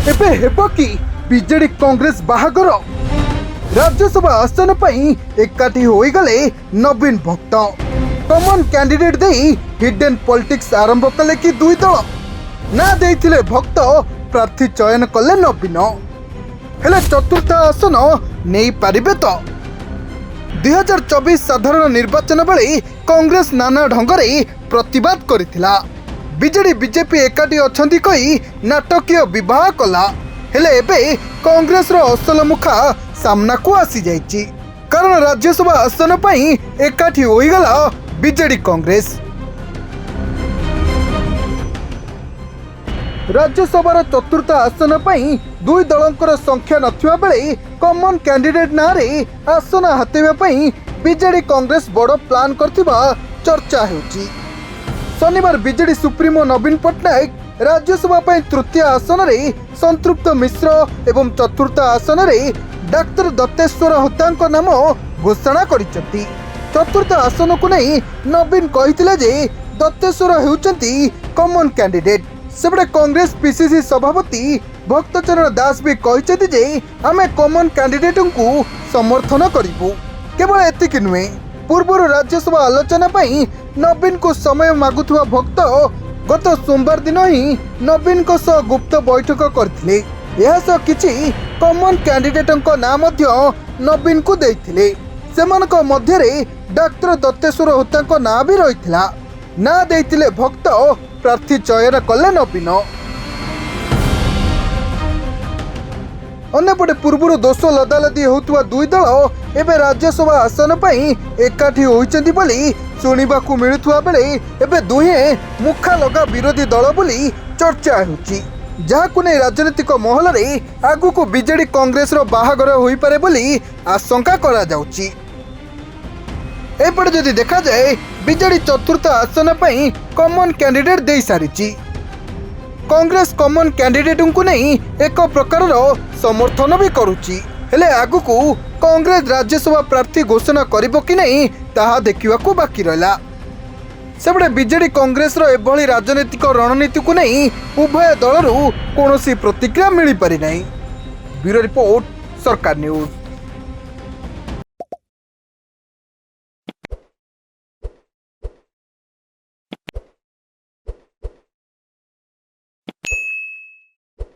एबे हेबो कि बीजेडी कांग्रेस बाहागर राज्यसभा आसन पई एकाठी होई गले नवीन भक्त कॉमन कैंडिडेट दे हिडन पॉलिटिक्स आरंभ कले कि दुई दल ना देइथिले भक्त प्रार्थी चयन कले नवीन हेले चतुर्थ आसन नहीं पारिबे तो 2024 साधारण निर्वाचन बेले कांग्रेस नाना ढंगरे प्रतिवाद करिथिला बीजेडी बीजेपी एकाठी अछंती कही नाटकीय विवाह कला हेले एबे कांग्रेस रो असल मुखा सामना को आसी जाइछि कारण राज्यसभा आसन पई एकाठी होई गला बीजेडी कांग्रेस राज्यसभार चतुर्थ आसन पई दुई दलंकर संख्या नथिबा बेले कॉमन कैंडिडेट नारे आसन हातेबा पई बीजेडी कांग्रेस बड़ प्लान करथिबा चर्चा हेउछि शनिवार बीजेडी सुप्रीमो नवीन पट्टनायक राज्यसभा पई तृतीय आसन रे संतृप्त मिश्र एवं चतुर्थ आसन रे डाक्टर दत्तेश्वर होतांको नाम घोषणा करिसथि चतुर्थ आसन को नहीं नवीन कहिथिले जे दत्तेश्वर हेउचंती कॉमन कैंडिडेट सेबडे कांग्रेस पीसीसी सभापति भक्तचरण दास भी कहिसथि जे आमे कॉमन कैंडिडेट को समर्थन करिबु केवल एतिक नुहे पूर्व राज्यसभा आलोचना पई नवीन को समय मागुथुवा भक्त गत सोमवार दिन ही नवीन को सह गुप्त बैठक करथिले यह सह किछि कॉमन कैंडिडेटक नाम मध्य नवीन को देइथिले सेमानक मध्य रे डाक्टर दत्तेश्वर होतांक नाम भी रहिथिला ना देइथिले भक्त प्रार्थी चयन कले नवीन अन्यपटे पूर्व दोष लदालदी होउथुवा दुई दल एबे राज्यसभा आसन पई एकाठी होइचंती बोली सुनिबाकू मिलुथुवा बेले एबे दुहे मुखा लगा विरोधी दल बोली चर्चा हेउछि जहाकू नै राजनीतिक महल रे आगु को बीजेडी कांग्रेस रो बाहागर होई पारे बोली आशंका करा जाउछि एपटे जदि देखा जाए बीजेडी चतुर्थ आसन पई कॉमन कैंडिडेट दे सारिछि कांग्रेस कॉमन कैंडिडेट को नहीं एक प्रकार समर्थन भी करुछि हेले आगु को कांग्रेस राज्यसभा प्रार्थी घोषणा करिबो कि नहीं ताहा देखिबाकू बाकी रहला सेबडे बीजेडी कांग्रेस रो एभली राजनीतिक रणनीति को नहीं उभय दलरू कोनोसी प्रतिक्रिया मिली पारि नहीं ब्यूरो रिपोर्ट सरकार न्यूज।